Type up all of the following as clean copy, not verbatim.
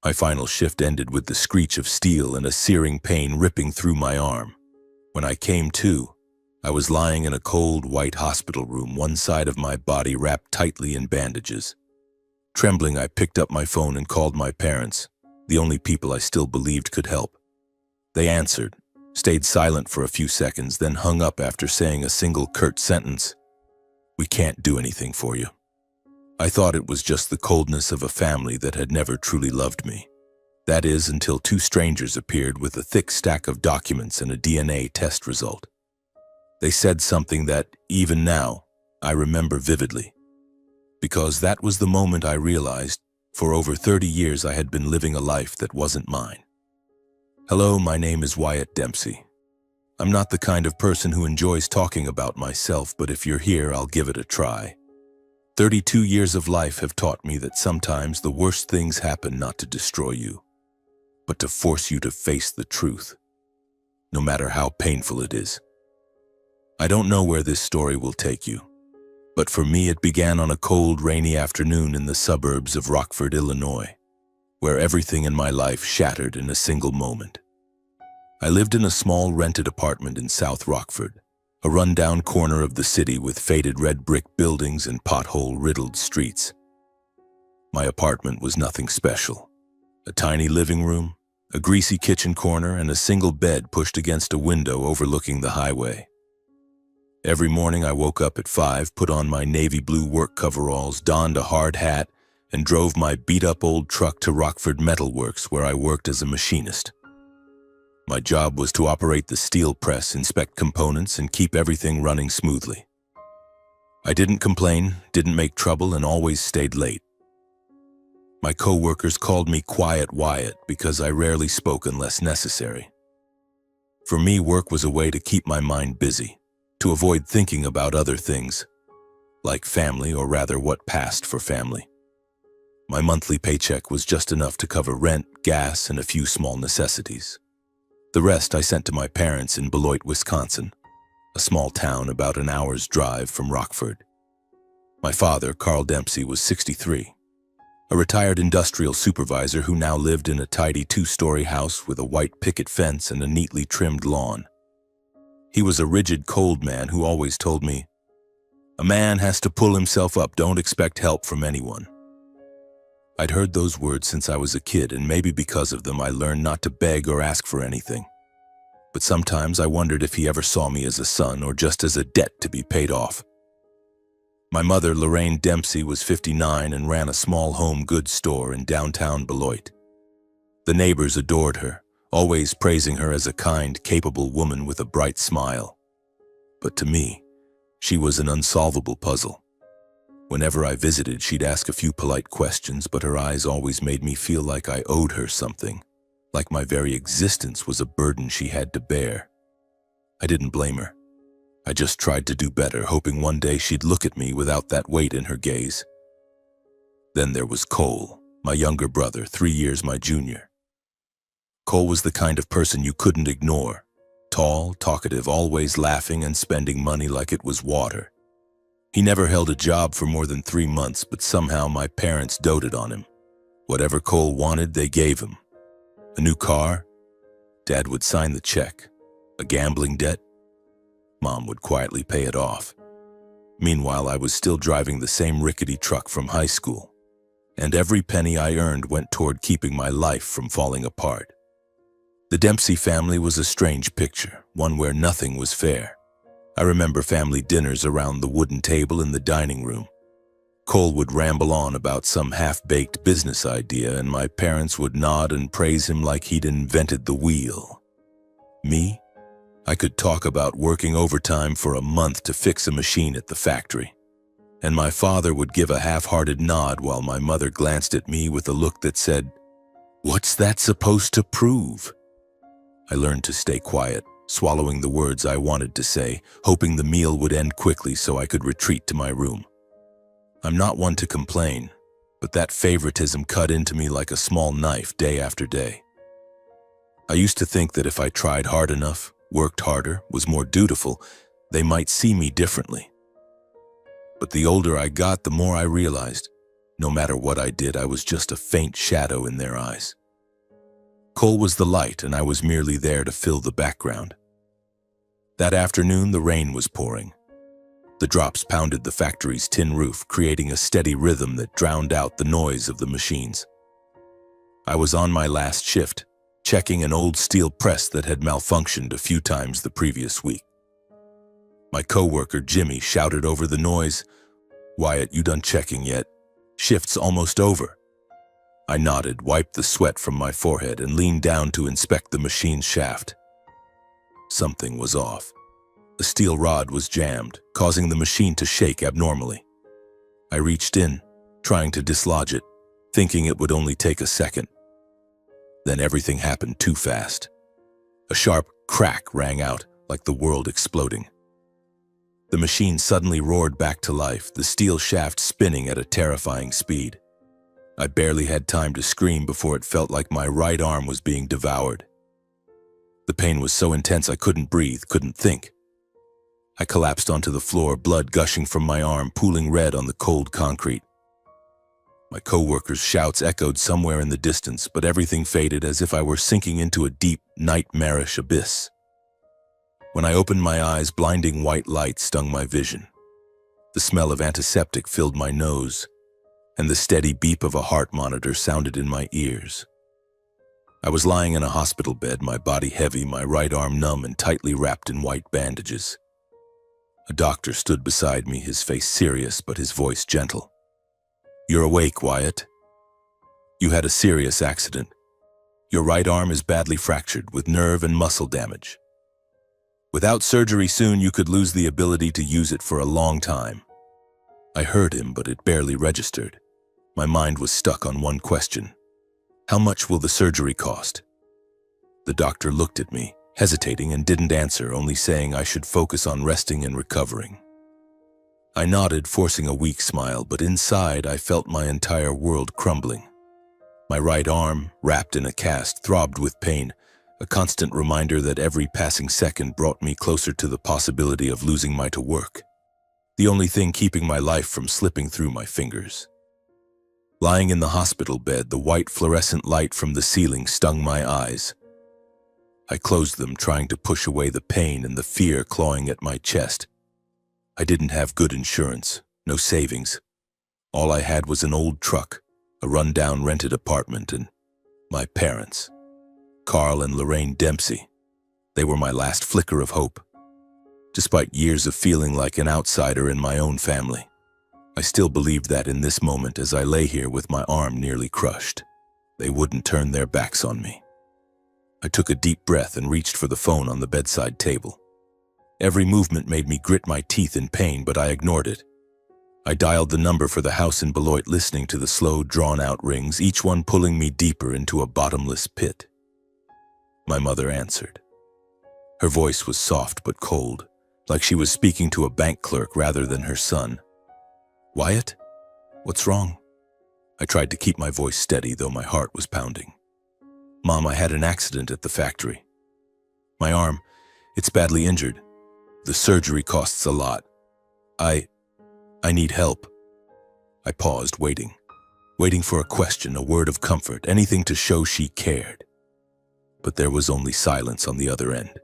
My final shift ended with the screech of steel and a searing pain ripping through my arm. When I came to, I was lying in a cold, white hospital room, one side of my body wrapped tightly in bandages. Trembling, I picked up my phone and called my parents, the only people I still believed could help. They answered, stayed silent for a few seconds, then hung up after saying a single curt sentence: "We can't do anything for you." I thought it was just the coldness of a family that had never truly loved me. That is, until two strangers appeared with a thick stack of documents and a DNA test result. They said something that, even now, I remember vividly. Because that was the moment I realized, for over 30 years I had been living a life that wasn't mine. Hello, my name is Wyatt Dempsey. I'm not the kind of person who enjoys talking about myself, but if you're here, I'll give it a try. 32 years of life have taught me that sometimes the worst things happen not to destroy you, but to force you to face the truth, no matter how painful it is. I don't know where this story will take you, but for me it began on a cold, rainy afternoon in the suburbs of Rockford, Illinois, where everything in my life shattered in a single moment. I lived in a small rented apartment in South Rockford, a run-down corner of the city with faded red brick buildings and pothole-riddled streets. My apartment was nothing special. A tiny living room, a greasy kitchen corner, and a single bed pushed against a window overlooking the highway. Every morning I woke up at 5, put on my navy blue work coveralls, donned a hard hat, and drove my beat-up old truck to Rockford Metal Works, where I worked as a machinist. My job was to operate the steel press, inspect components, and keep everything running smoothly. I didn't complain, didn't make trouble, and always stayed late. My co-workers called me Quiet Wyatt because I rarely spoke unless necessary. For me, work was a way to keep my mind busy, to avoid thinking about other things, like family, or rather what passed for family. My monthly paycheck was just enough to cover rent, gas, and a few small necessities. The rest I sent to my parents in Beloit, Wisconsin, a small town about an hour's drive from Rockford. My father, Carl Dempsey, was 63, a retired industrial supervisor who now lived in a tidy 2-story house with a white picket fence and a neatly trimmed lawn. He was a rigid, cold man who always told me, "A man has to pull himself up, don't expect help from anyone." I'd heard those words since I was a kid, and maybe because of them I learned not to beg or ask for anything. But sometimes I wondered if he ever saw me as a son or just as a debt to be paid off. My mother, Lorraine Dempsey, was 59 and ran a small home goods store in downtown Beloit. The neighbors adored her, always praising her as a kind, capable woman with a bright smile. But to me, she was an unsolvable puzzle. Whenever I visited, she'd ask a few polite questions, but her eyes always made me feel like I owed her something, like my very existence was a burden she had to bear. I didn't blame her. I just tried to do better, hoping one day she'd look at me without that weight in her gaze. Then there was Cole, my younger brother, 3 years my junior. Cole was the kind of person you couldn't ignore. Tall, talkative, always laughing and spending money like it was water. He never held a job for more than 3 months, but somehow my parents doted on him. Whatever Cole wanted, they gave him. A new car? Dad would sign the check. A gambling debt? Mom would quietly pay it off. Meanwhile, I was still driving the same rickety truck from high school, and every penny I earned went toward keeping my life from falling apart. The Dempsey family was a strange picture, one where nothing was fair. I remember family dinners around the wooden table in the dining room. Cole would ramble on about some half-baked business idea, and my parents would nod and praise him like he'd invented the wheel. Me? I could talk about working overtime for a month to fix a machine at the factory, and my father would give a half-hearted nod while my mother glanced at me with a look that said, "What's that supposed to prove?" I learned to stay quiet, swallowing the words I wanted to say, hoping the meal would end quickly so I could retreat to my room. I'm not one to complain, but that favoritism cut into me like a small knife day after day. I used to think that if I tried hard enough, worked harder, was more dutiful, they might see me differently. But the older I got, the more I realized No matter what I did, I was just a faint shadow in their eyes. Cole was the light, and I was merely there to fill the background. That afternoon, the rain was pouring. The drops pounded the factory's tin roof, creating a steady rhythm that drowned out the noise of the machines. I was on my last shift, checking an old steel press that had malfunctioned a few times the previous week. My coworker, Jimmy, shouted over the noise, "Wyatt, you done checking yet? Shift's almost over." I nodded, wiped the sweat from my forehead, and leaned down to inspect the machine's shaft. Something was off. A steel rod was jammed, causing the machine to shake abnormally. I reached in, trying to dislodge it, thinking it would only take a second. Then everything happened too fast. A sharp crack rang out, like the world exploding. The machine suddenly roared back to life, the steel shaft spinning at a terrifying speed. I barely had time to scream before it felt like my right arm was being devoured. The pain was so intense I couldn't breathe, couldn't think. I collapsed onto the floor, blood gushing from my arm, pooling red on the cold concrete. My coworkers' shouts echoed somewhere in the distance, but everything faded as if I were sinking into a deep, nightmarish abyss. When I opened my eyes, blinding white light stung my vision. The smell of antiseptic filled my nose, and the steady beep of a heart monitor sounded in my ears. I was lying in a hospital bed, my body heavy, my right arm numb and tightly wrapped in white bandages. A doctor stood beside me, his face serious but his voice gentle. "You're awake, Wyatt. You had a serious accident. Your right arm is badly fractured with nerve and muscle damage. Without surgery soon, you could lose the ability to use it for a long time." I heard him, but it barely registered. My mind was stuck on one question. How much will the surgery cost? The doctor looked at me, hesitating, and didn't answer, only saying I should focus on resting and recovering. I nodded, forcing a weak smile, but inside I felt my entire world crumbling. My right arm, wrapped in a cast, throbbed with pain, a constant reminder that every passing second brought me closer to the possibility of losing my work. The only thing keeping my life from slipping through my fingers. Lying in the hospital bed, the white fluorescent light from the ceiling stung my eyes. I closed them, trying to push away the pain and the fear clawing at my chest. I didn't have good insurance, no savings. All I had was an old truck, a rundown rented apartment, and my parents, Carl and Lorraine Dempsey. They were my last flicker of hope. Despite years of feeling like an outsider in my own family, I still believed that in this moment, as I lay here with my arm nearly crushed, they wouldn't turn their backs on me. I took a deep breath and reached for the phone on the bedside table. Every movement made me grit my teeth in pain, but I ignored it. I dialed the number for the house in Beloit, listening to the slow, drawn-out rings, each one pulling me deeper into a bottomless pit. My mother answered. Her voice was soft but cold, like she was speaking to a bank clerk rather than her son. "Wyatt? What's wrong?" I tried to keep my voice steady, though my heart was pounding. "Mom, I had an accident at the factory. My arm, it's badly injured. The surgery costs a lot. I need help." I paused, waiting for a question, a word of comfort, anything to show she cared. But there was only silence on the other end.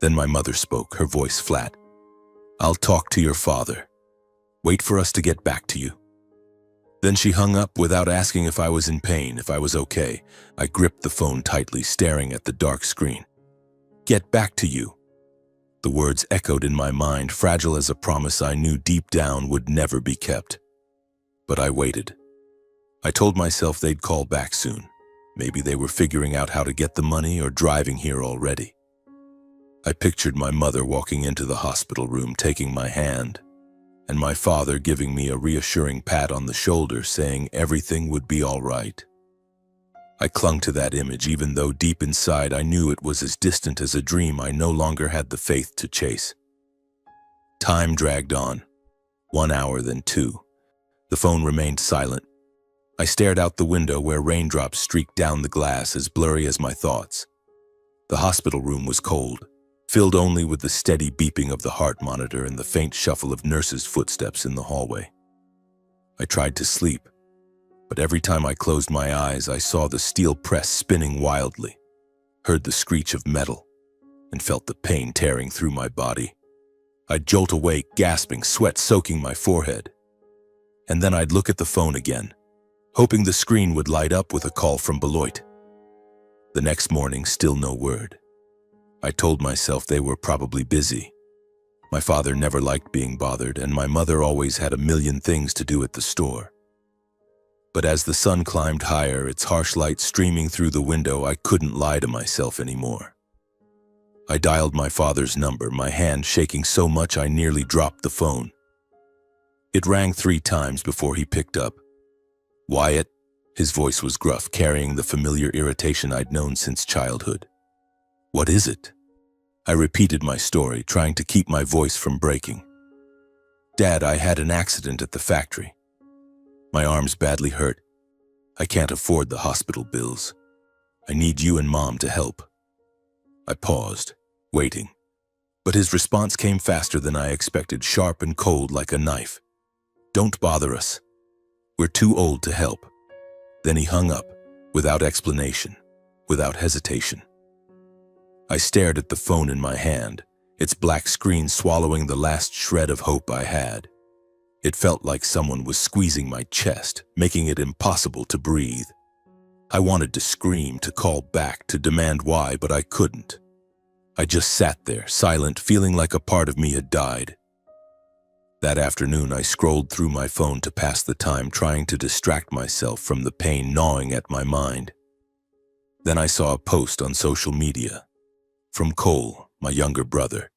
Then my mother spoke, her voice flat. "I'll talk to your father. Wait for us to get back to you." Then she hung up without asking if I was in pain, if I was okay. I gripped the phone tightly, staring at the dark screen. "Get back to you." The words echoed in my mind, fragile as a promise I knew deep down would never be kept. But I waited. I told myself they'd call back soon. Maybe they were figuring out how to get the money or driving here already. I pictured my mother walking into the hospital room, taking my hand, and my father giving me a reassuring pat on the shoulder, saying everything would be all right. I clung to that image, even though deep inside I knew it was as distant as a dream I no longer had the faith to chase. Time dragged on. 1 hour, then 2. The phone remained silent. I stared out the window where raindrops streaked down the glass, as blurry as my thoughts. The hospital room was cold, filled only with the steady beeping of the heart monitor and the faint shuffle of nurses' footsteps in the hallway. I tried to sleep, but every time I closed my eyes, I saw the steel press spinning wildly, heard the screech of metal, and felt the pain tearing through my body. I'd jolt awake, gasping, sweat soaking my forehead. And then I'd look at the phone again, hoping the screen would light up with a call from Beloit. The next morning, still no word. I told myself they were probably busy. My father never liked being bothered, and my mother always had a million things to do at the store. But as the sun climbed higher, its harsh light streaming through the window, I couldn't lie to myself anymore. I dialed my father's number, my hand shaking so much I nearly dropped the phone. It rang 3 times before he picked up. "Wyatt?" His voice was gruff, carrying the familiar irritation I'd known since childhood. "What is it?" I repeated my story, trying to keep my voice from breaking. "Dad, I had an accident at the factory. My arm's badly hurt. I can't afford the hospital bills. I need you and Mom to help." I paused, waiting. But his response came faster than I expected, sharp and cold like a knife. "Don't bother us. We're too old to help." Then he hung up, without explanation, without hesitation. I stared at the phone in my hand, its black screen swallowing the last shred of hope I had. It felt like someone was squeezing my chest, making it impossible to breathe. I wanted to scream, to call back, to demand why, but I couldn't. I just sat there, silent, feeling like a part of me had died. That afternoon, I scrolled through my phone to pass the time, trying to distract myself from the pain gnawing at my mind. Then I saw a post on social media from Cole, my younger brother.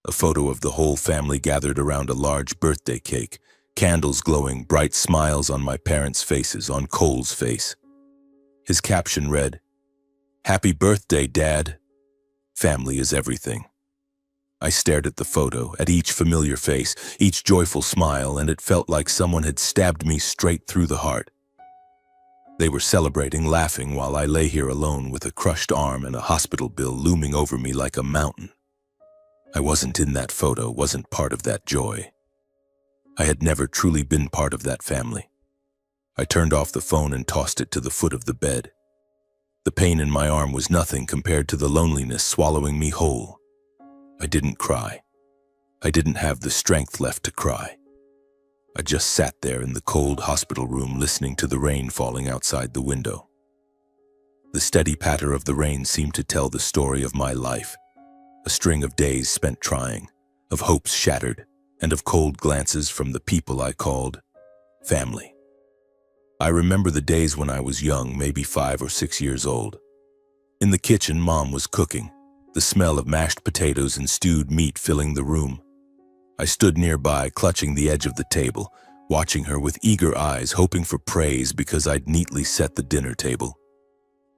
A photo of the whole family gathered around a large birthday cake, candles glowing, bright smiles on my parents' faces, on Cole's face. His caption read, "Happy birthday, Dad. Family is everything." I stared at the photo, at each familiar face, each joyful smile, and it felt like someone had stabbed me straight through the heart. They were celebrating, laughing, while I lay here alone with a crushed arm and a hospital bill looming over me like a mountain. I wasn't in that photo, wasn't part of that joy. I had never truly been part of that family. I turned off the phone and tossed it to the foot of the bed. The pain in my arm was nothing compared to the loneliness swallowing me whole. I didn't cry. I didn't have the strength left to cry. I just sat there in the cold hospital room, listening to the rain falling outside the window. The steady patter of the rain seemed to tell the story of my life, a string of days spent trying, of hopes shattered, and of cold glances from the people I called family. I remember the days when I was young, maybe 5 or 6 years old. In the kitchen, Mom was cooking, the smell of mashed potatoes and stewed meat filling the room. I stood nearby, clutching the edge of the table, watching her with eager eyes, hoping for praise because I'd neatly set the dinner table.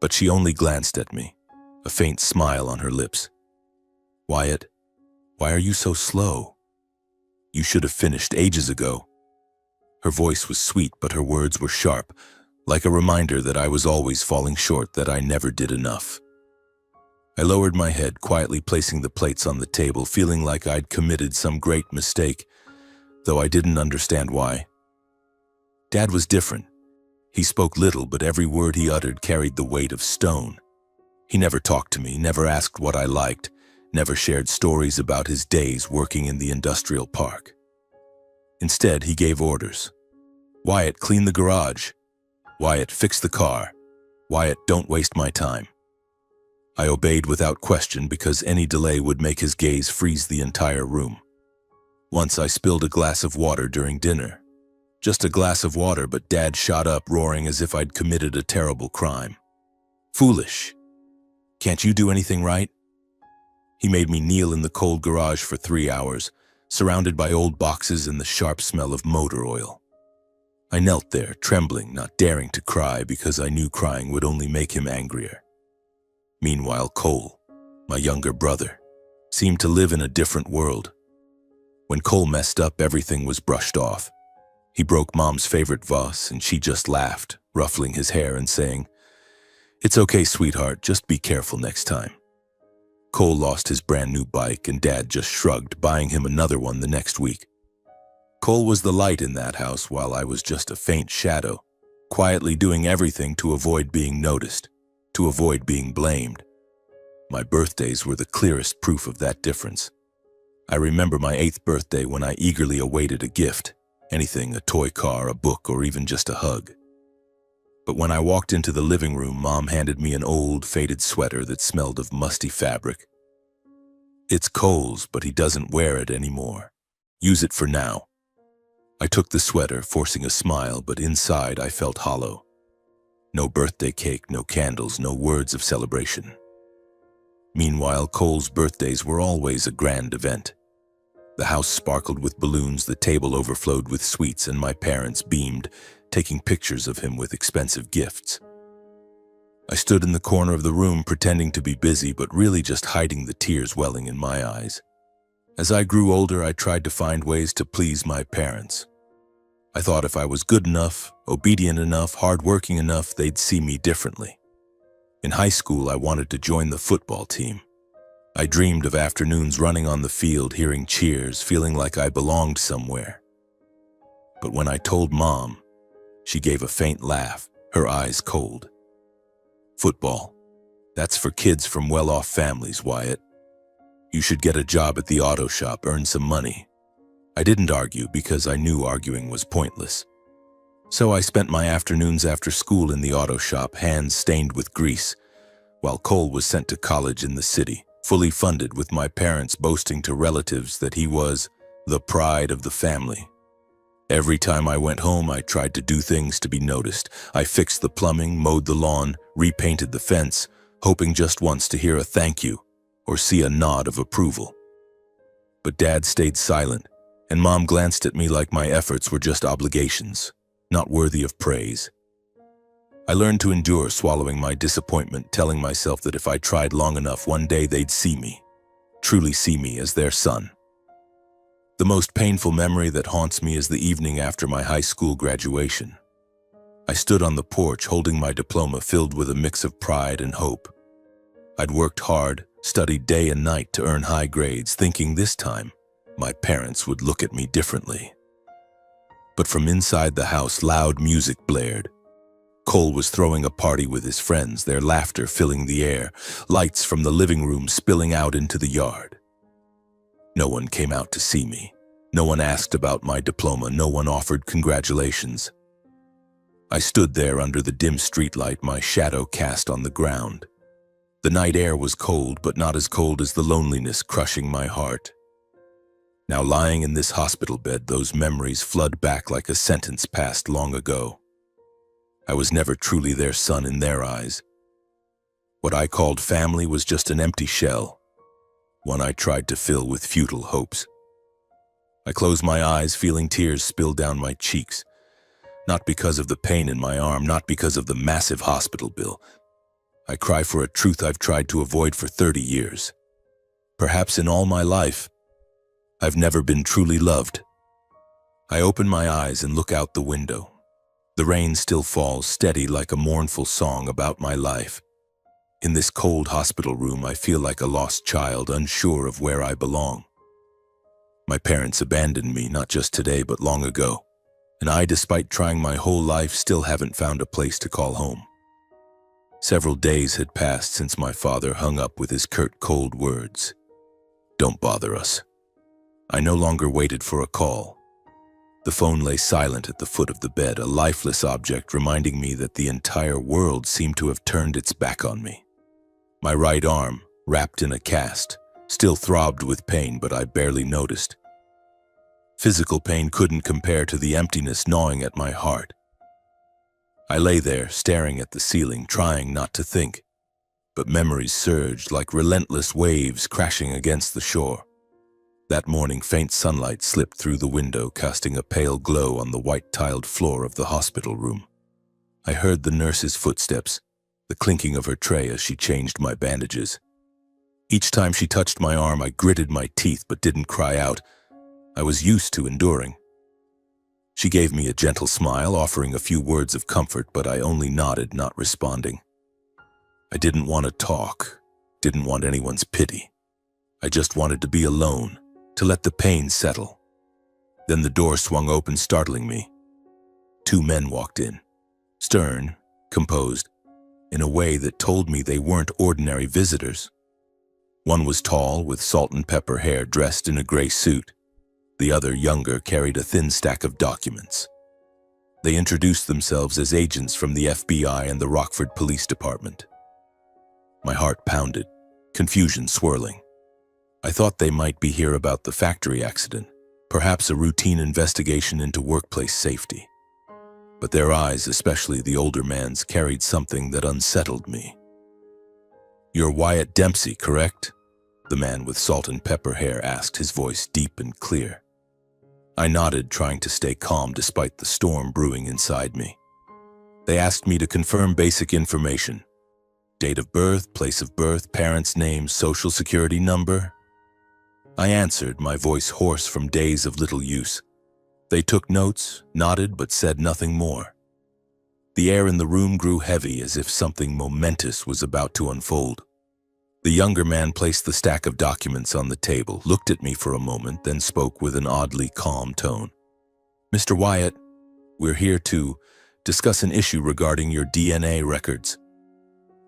But she only glanced at me, a faint smile on her lips. "Wyatt, why are you so slow? You should have finished ages ago." Her voice was sweet, but her words were sharp, like a reminder that I was always falling short, that I never did enough. I lowered my head, quietly placing the plates on the table, feeling like I'd committed some great mistake, though I didn't understand why. Dad was different. He spoke little, but every word he uttered carried the weight of stone. He never talked to me, never asked what I liked, never shared stories about his days working in the industrial park. Instead, he gave orders. "Wyatt, clean the garage. Wyatt, fix the car. Wyatt, don't waste my time." I obeyed without question because any delay would make his gaze freeze the entire room. Once I spilled a glass of water during dinner. Just a glass of water, but Dad shot up, roaring as if I'd committed a terrible crime. "Foolish. Can't you do anything right?" He made me kneel in the cold garage for 3 hours, surrounded by old boxes and the sharp smell of motor oil. I knelt there, trembling, not daring to cry because I knew crying would only make him angrier. Meanwhile, Cole, my younger brother, seemed to live in a different world. When Cole messed up, everything was brushed off. He broke Mom's favorite vase, and she just laughed, ruffling his hair and saying, "It's okay, sweetheart, just be careful next time." Cole lost his brand new bike, and Dad just shrugged, buying him another one the next week. Cole was the light in that house, while I was just a faint shadow. quietly doing everything to avoid being noticed, to avoid being blamed. My birthdays were the clearest proof of that difference. I remember my 8th birthday when I eagerly awaited a gift, anything, a toy car, a book, or even just a hug. But when I walked into the living room, Mom handed me an old, faded sweater that smelled of musty fabric. "It's Cole's, but he doesn't wear it anymore. Use it for now." I took the sweater, forcing a smile, but inside I felt hollow. No birthday cake, no candles, no words of celebration. Meanwhile, Cole's birthdays were always a grand event. The house sparkled with balloons, the table overflowed with sweets, and my parents beamed, taking pictures of him with expensive gifts. I stood in the corner of the room pretending to be busy, but really just hiding the tears welling in my eyes. As I grew older, I tried to find ways to please my parents. I thought if I was good enough, obedient enough, hardworking enough, they'd see me differently. In high school, I wanted to join the football team. I dreamed of afternoons running on the field, hearing cheers, feeling like I belonged somewhere. But when I told Mom, she gave a faint laugh, her eyes cold. "Football, that's for kids from well-off families, Wyatt. You should get a job at the auto shop, earn some money." I didn't argue because I knew arguing was pointless. So I spent my afternoons after school in the auto shop, hands stained with grease, while Cole was sent to college in the city, fully funded, with my parents boasting to relatives that he was the pride of the family. Every time I went home, I tried to do things to be noticed. I fixed the plumbing, mowed the lawn, repainted the fence, hoping just once to hear a thank you or see a nod of approval. But Dad stayed silent, and Mom glanced at me like my efforts were just obligations, not worthy of praise. I learned to endure swallowing my disappointment, telling myself that if I tried long enough, one day they'd see me, truly see me as their son. The most painful memory that haunts me is the evening after my high school graduation. I stood on the porch holding my diploma, filled with a mix of pride and hope. I'd worked hard, studied day and night to earn high grades, thinking this time my parents would look at me differently. But from inside the house, loud music blared. Cole was throwing a party with his friends, their laughter filling the air, lights from the living room spilling out into the yard. No one came out to see me. No one asked about my diploma. No one offered congratulations. I stood there under the dim streetlight, my shadow cast on the ground. The night air was cold, but not as cold as the loneliness crushing my heart. Now, lying in this hospital bed, those memories flood back like a sentence passed long ago. I was never truly their son in their eyes. What I called family was just an empty shell, one I tried to fill with futile hopes. I closed my eyes, feeling tears spill down my cheeks, not because of the pain in my arm, not because of the massive hospital bill. I cry for a truth I've tried to avoid for 30 years. Perhaps in all my life, I've never been truly loved. I open my eyes and look out the window. The rain still falls, steady like a mournful song about my life. In this cold hospital room, I feel like a lost child, unsure of where I belong. My parents abandoned me, not just today, but long ago. And I, despite trying my whole life, still haven't found a place to call home. Several days had passed since my father hung up with his curt, cold words. "Don't bother us." I no longer waited for a call. The phone lay silent at the foot of the bed, a lifeless object reminding me that the entire world seemed to have turned its back on me. My right arm, wrapped in a cast, still throbbed with pain, but I barely noticed. Physical pain couldn't compare to the emptiness gnawing at my heart. I lay there, staring at the ceiling, trying not to think, but memories surged like relentless waves crashing against the shore. That morning, faint sunlight slipped through the window, casting a pale glow on the white-tiled floor of the hospital room. I heard the nurse's footsteps, the clinking of her tray as she changed my bandages. Each time she touched my arm, I gritted my teeth but didn't cry out. I was used to enduring. She gave me a gentle smile, offering a few words of comfort, but I only nodded, not responding. I didn't want to talk, didn't want anyone's pity. I just wanted to be alone, to let the pain settle. Then the door swung open, startling me. 2 men walked in. stern, composed, in a way that told me they weren't ordinary visitors. One was tall, with salt and pepper hair, dressed in a gray suit. The other, younger, carried a thin stack of documents. They introduced themselves as agents from the FBI and the Rockford Police Department. My heart pounded, confusion swirling. I thought they might be here about the factory accident, perhaps a routine investigation into workplace safety. But their eyes, especially the older man's, carried something that unsettled me. "You're Wyatt Dempsey, correct?" the man with salt and pepper hair asked, his voice deep and clear. I nodded, trying to stay calm despite the storm brewing inside me. They asked me to confirm basic information: date of birth, place of birth, parents' names, social security number. I answered, my voice hoarse from days of little use. They took notes, nodded, but said nothing more. The air in the room grew heavy, as if something momentous was about to unfold. The younger man placed the stack of documents on the table, looked at me for a moment, then spoke with an oddly calm tone. "Mr. Wyatt, we're here to discuss an issue regarding your DNA records."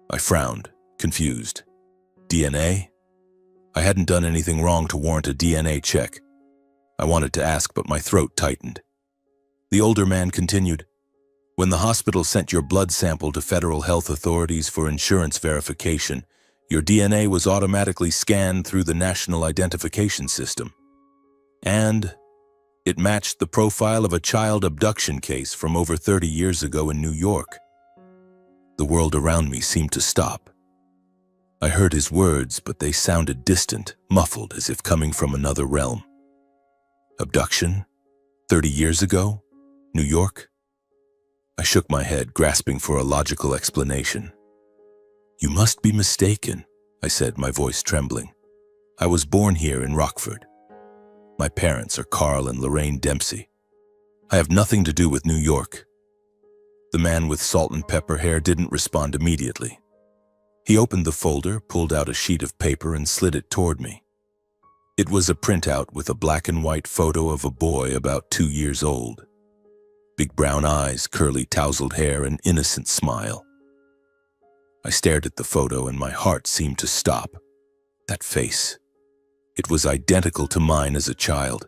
I frowned, confused. DNA? I hadn't done anything wrong to warrant a DNA check. I wanted to ask, but my throat tightened. The older man continued, "When the hospital sent your blood sample to federal health authorities for insurance verification, your DNA was automatically scanned through the National Identification System. And it matched the profile of a child abduction case from over 30 years ago in New York." The world around me seemed to stop. I heard his words, but they sounded distant, muffled, as if coming from another realm. Abduction? 30 years ago? New York? I shook my head, grasping for a logical explanation. "You must be mistaken," I said, my voice trembling. "I was born here in Rockford. My parents are Carl and Lorraine Dempsey. I have nothing to do with New York." The man with salt and pepper hair didn't respond immediately. He opened the folder, pulled out a sheet of paper, and slid it toward me. It was a printout with a black and white photo of a boy about 2 years old. Big brown eyes, curly tousled hair, an innocent smile. I stared at the photo and my heart seemed to stop. That face. It was identical to mine as a child.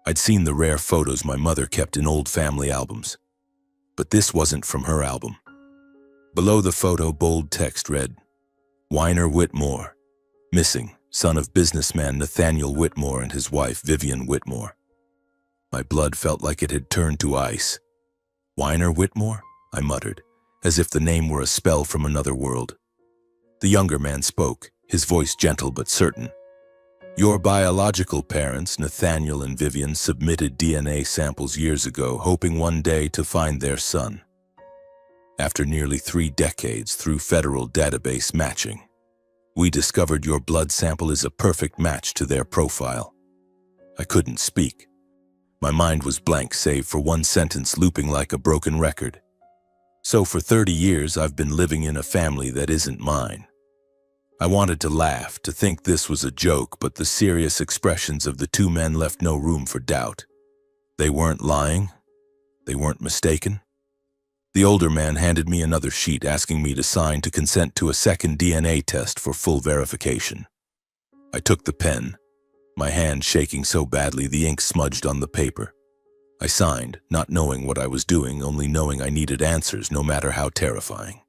I'd seen the rare photos my mother kept in old family albums. But this wasn't from her album. Below the photo, bold text read, "Weiner Whitmore, missing, son of businessman Nathaniel Whitmore and his wife Vivian Whitmore." My blood felt like it had turned to ice. "Weiner Whitmore?" I muttered, as if the name were a spell from another world. The younger man spoke, his voice gentle but certain. "Your biological parents, Nathaniel and Vivian, submitted DNA samples years ago, hoping one day to find their son. After nearly 3 decades, through federal database matching, we discovered your blood sample is a perfect match to their profile." I couldn't speak. My mind was blank save for one sentence looping like a broken record. "So for 30 years, I've been living in a family that isn't mine." I wanted to laugh, to think this was a joke, but the serious expressions of the 2 men left no room for doubt. They weren't lying. They weren't mistaken. The older man handed me another sheet, asking me to sign to consent to a second DNA test for full verification. I took the pen, my hand shaking so badly the ink smudged on the paper. I signed, not knowing what I was doing, only knowing I needed answers, no matter how terrifying.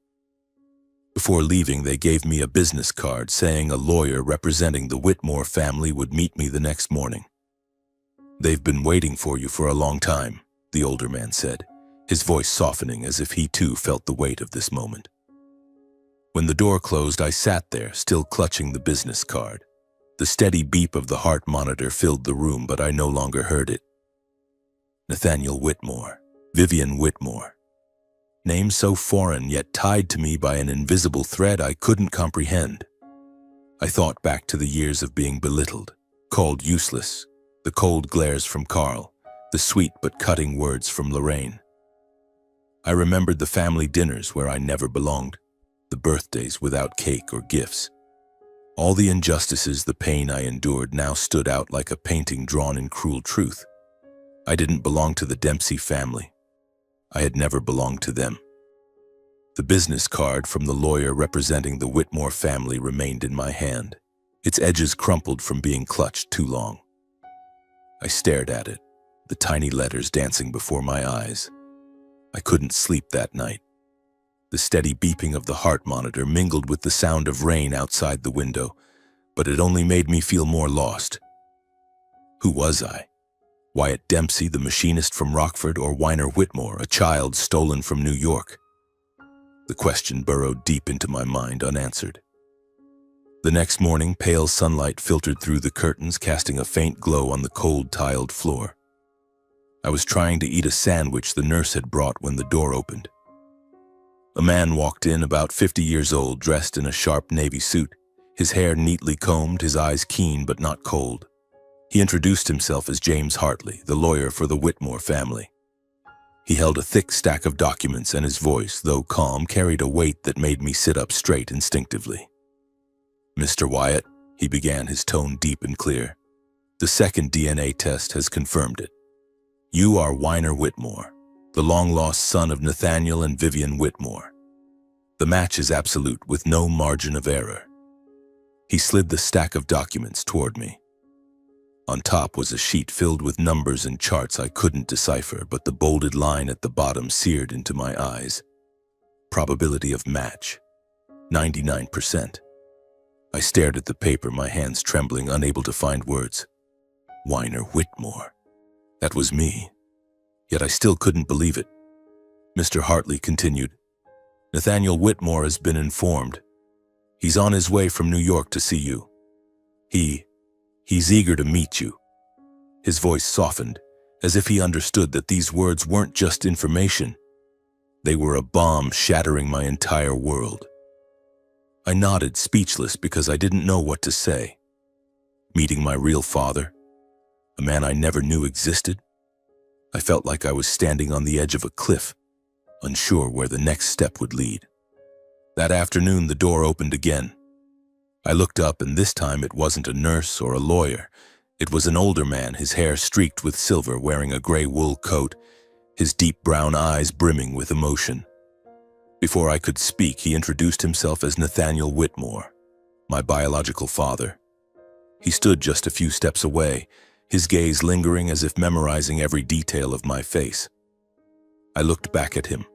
Before leaving, they gave me a business card saying a lawyer representing the Whitmore family would meet me the next morning. "They've been waiting for you for a long time," the older man said, his voice softening as if he too felt the weight of this moment. When the door closed, I sat there, still clutching the business card. The steady beep of the heart monitor filled the room, but I no longer heard it. Nathaniel Whitmore, Vivian Whitmore. Names so foreign, yet tied to me by an invisible thread I couldn't comprehend. I thought back to the years of being belittled, called useless, the cold glares from Carl, the sweet but cutting words from Lorraine. I remembered the family dinners where I never belonged, the birthdays without cake or gifts. All the injustices, the pain I endured now stood out like a painting drawn in cruel truth. I didn't belong to the Dempsey family. I had never belonged to them. The business card from the lawyer representing the Whitmore family remained in my hand, its edges crumpled from being clutched too long. I stared at it, the tiny letters dancing before my eyes. I couldn't sleep that night. The steady beeping of the heart monitor mingled with the sound of rain outside the window, but it only made me feel more lost. Who was I? Wyatt Dempsey, the machinist from Rockford, or Weiner Whitmore, a child stolen from New York? The question burrowed deep into my mind unanswered. The next morning, pale sunlight filtered through the curtains, casting a faint glow on the cold tiled floor. I was trying to eat a sandwich the nurse had brought when the door opened. A man walked in, about 50 years old, dressed in a sharp navy suit, his hair neatly combed, his eyes keen but not cold. He introduced himself as James Hartley, the lawyer for the Whitmore family. He held a thick stack of documents, and his voice, though calm, carried a weight that made me sit up straight instinctively. "Mr. Wyatt," he began, his tone deep and clear, "the second DNA test has confirmed it. You are Weiner Whitmore, the long-lost son of Nathaniel and Vivian Whitmore. The match is absolute, with no margin of error." He slid the stack of documents toward me. On top was a sheet filled with numbers and charts I couldn't decipher, but the bolded line at the bottom seared into my eyes. Probability of match, 99%. I stared at the paper, my hands trembling, unable to find words. Weiner Whitmore. That was me. Yet I still couldn't believe it. Mr. Hartley continued, "Nathaniel Whitmore has been informed. He's on his way from New York to see you. He's eager to meet you." His voice softened, as if he understood that these words weren't just information. They were a bomb shattering my entire world. I nodded, speechless, because I didn't know what to say. Meeting my real father, a man I never knew existed? I felt like I was standing on the edge of a cliff, unsure where the next step would lead. That afternoon, the door opened again. I looked up, and this time it wasn't a nurse or a lawyer. It was an older man, his hair streaked with silver, wearing a gray wool coat, his deep brown eyes brimming with emotion. Before I could speak, he introduced himself as Nathaniel Whitmore, my biological father. He stood just a few steps away, his gaze lingering as if memorizing every detail of my face. I looked back at him,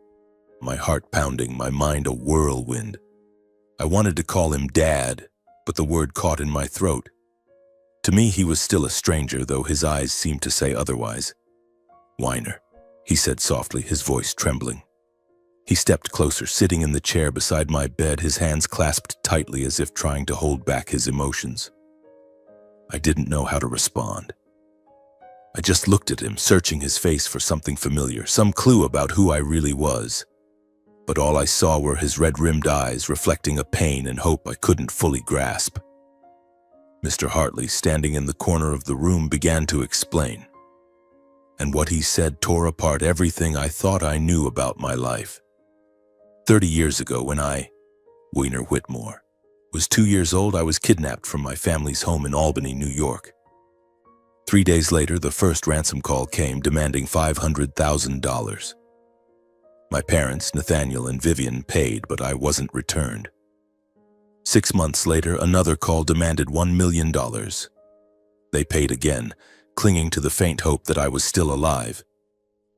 my heart pounding, my mind a whirlwind. I wanted to call him Dad, but the word caught in my throat. To me, he was still a stranger, though his eyes seemed to say otherwise. "Weiner," he said softly, his voice trembling. He stepped closer, sitting in the chair beside my bed, his hands clasped tightly as if trying to hold back his emotions. I didn't know how to respond. I just looked at him, searching his face for something familiar, some clue about who I really was. But all I saw were his red-rimmed eyes, reflecting a pain and hope I couldn't fully grasp. Mr. Hartley, standing in the corner of the room, began to explain. And what he said tore apart everything I thought I knew about my life. 30 years ago, when I, Weiner Whitmore, was 2 years old, I was kidnapped from my family's home in Albany, New York. 3 days later, the first ransom call came, demanding $500,000. My parents, Nathaniel and Vivian, paid, but I wasn't returned. 6 months later, another call demanded $1 million. They paid again, clinging to the faint hope that I was still alive.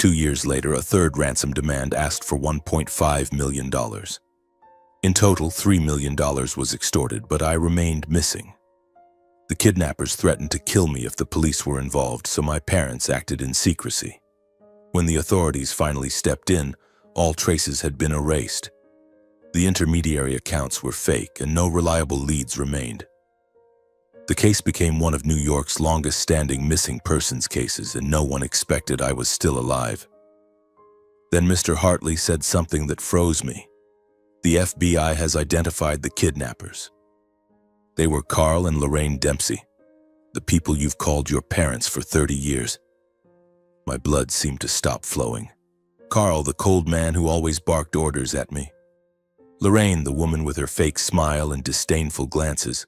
2 years later, a third ransom demand asked for $1.5 million. In total, $3 million was extorted, but I remained missing. The kidnappers threatened to kill me if the police were involved, so my parents acted in secrecy. When the authorities finally stepped in, all traces had been erased. The intermediary accounts were fake, and no reliable leads remained. The case became one of New York's longest-standing missing persons cases, and no one expected I was still alive. Then Mr. Hartley said something that froze me. The FBI has identified the kidnappers. They were Carl and Lorraine Dempsey, the people you've called your parents for 30 years. My blood seemed to stop flowing. Carl, the cold man who always barked orders at me. Lorraine, the woman with her fake smile and disdainful glances.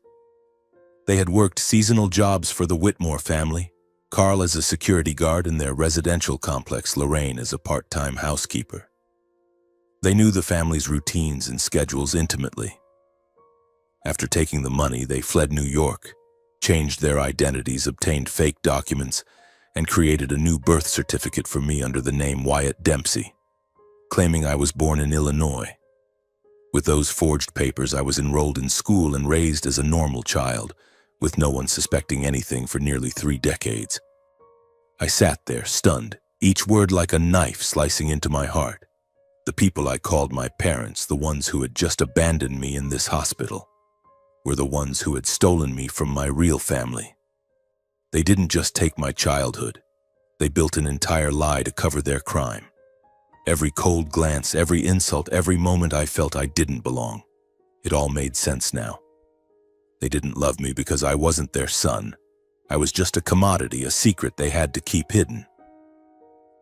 They had worked seasonal jobs for the Whitmore family, Carl as a security guard in their residential complex, Lorraine as a part-time housekeeper. They knew the family's routines and schedules intimately. After taking the money, they fled New York, changed their identities, obtained fake documents, and created a new birth certificate for me under the name Wyatt Dempsey, claiming I was born in Illinois. With those forged papers, I was enrolled in school and raised as a normal child, with no one suspecting anything for nearly 3 decades. I sat there, stunned, each word like a knife slicing into my heart. The people I called my parents, the ones who had just abandoned me in this hospital, were the ones who had stolen me from my real family. They didn't just take my childhood. They built an entire lie to cover their crime. Every cold glance, every insult, every moment I felt I didn't belong. It all made sense now. They didn't love me because I wasn't their son. I was just a commodity, a secret they had to keep hidden.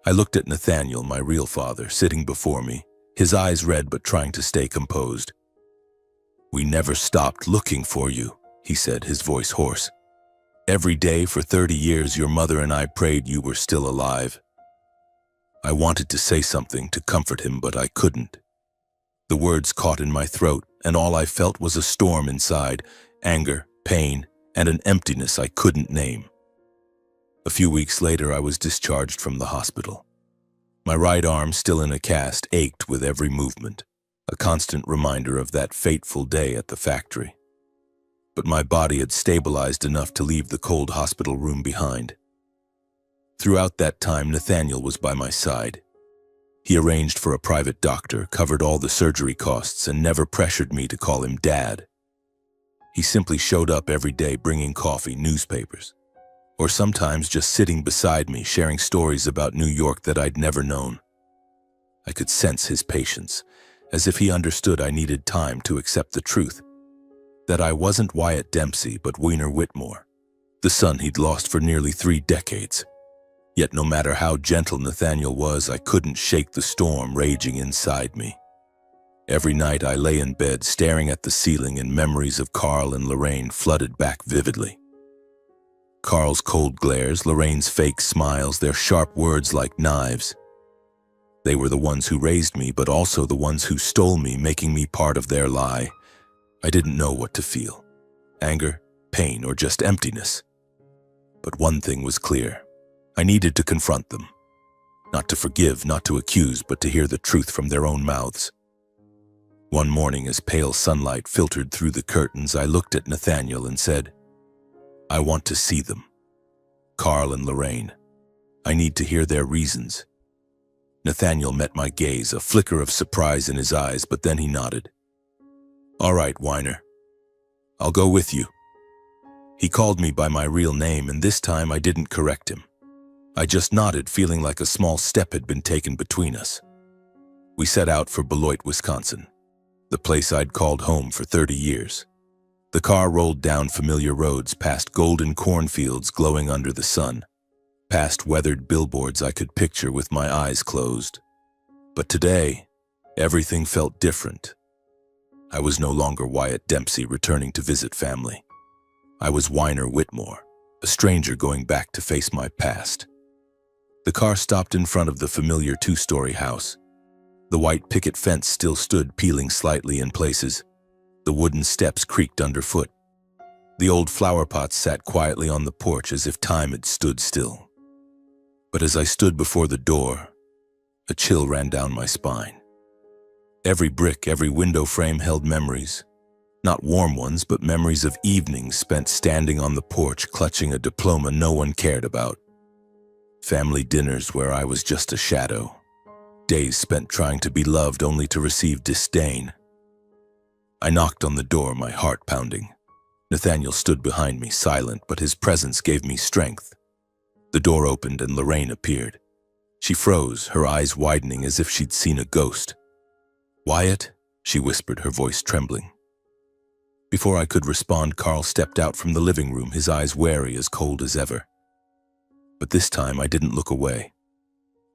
I looked at Nathaniel, my real father, sitting before me, his eyes red but trying to stay composed. "We never stopped looking for you," he said, his voice hoarse. "Every day for 30 years, your mother and I prayed you were still alive." I wanted to say something to comfort him, but I couldn't. The words caught in my throat, and all I felt was a storm inside, anger, pain, and an emptiness I couldn't name. A few weeks later, I was discharged from the hospital. My right arm, still in a cast, ached with every movement, a constant reminder of that fateful day at the factory. But my body had stabilized enough to leave the cold hospital room behind. Throughout that time, Nathaniel was by my side. He arranged for a private doctor, covered all the surgery costs, and never pressured me to call him Dad. He simply showed up every day bringing coffee, newspapers, or sometimes just sitting beside me, sharing stories about New York that I'd never known. I could sense his patience, as if he understood I needed time to accept the truth, that I wasn't Wyatt Dempsey but Weiner Whitmore, the son he'd lost for nearly 3 decades. Yet no matter how gentle Nathaniel was, I couldn't shake the storm raging inside me. Every night I lay in bed staring at the ceiling, and memories of Carl and Lorraine flooded back vividly. Carl's cold glares, Lorraine's fake smiles, their sharp words like knives. They were the ones who raised me, but also the ones who stole me, making me part of their lie. I didn't know what to feel: anger, pain, or just emptiness. But one thing was clear. I needed to confront them. Not to forgive, not to accuse, but to hear the truth from their own mouths. One morning, as pale sunlight filtered through the curtains, I looked at Nathaniel and said, "I want to see them. Carl and Lorraine. I need to hear their reasons." Nathaniel met my gaze, a flicker of surprise in his eyes, but then he nodded. "All right, Weiner. I'll go with you." He called me by my real name, and this time I didn't correct him. I just nodded, feeling like a small step had been taken between us. We set out for Beloit, Wisconsin, the place I'd called home for 30 years. The car rolled down familiar roads, past golden cornfields glowing under the sun, past weathered billboards I could picture with my eyes closed. But today, everything felt different. I was no longer Wyatt Dempsey returning to visit family. I was Weiner Whitmore, a stranger going back to face my past. The car stopped in front of the familiar 2-story house. The white picket fence still stood, peeling slightly in places. The wooden steps creaked underfoot. The old flower pots sat quietly on the porch as if time had stood still. But as I stood before the door, a chill ran down my spine. Every brick, every window frame held memories. Not warm ones, but memories of evenings spent standing on the porch, clutching a diploma no one cared about. Family dinners where I was just a shadow. Days spent trying to be loved only to receive disdain. I knocked on the door, my heart pounding. Nathaniel stood behind me, silent, but his presence gave me strength. The door opened and Lorraine appeared. She froze, her eyes widening as if she'd seen a ghost. "Wyatt," she whispered, her voice trembling. Before I could respond, Carl stepped out from the living room, his eyes wary, as cold as ever. But this time I didn't look away.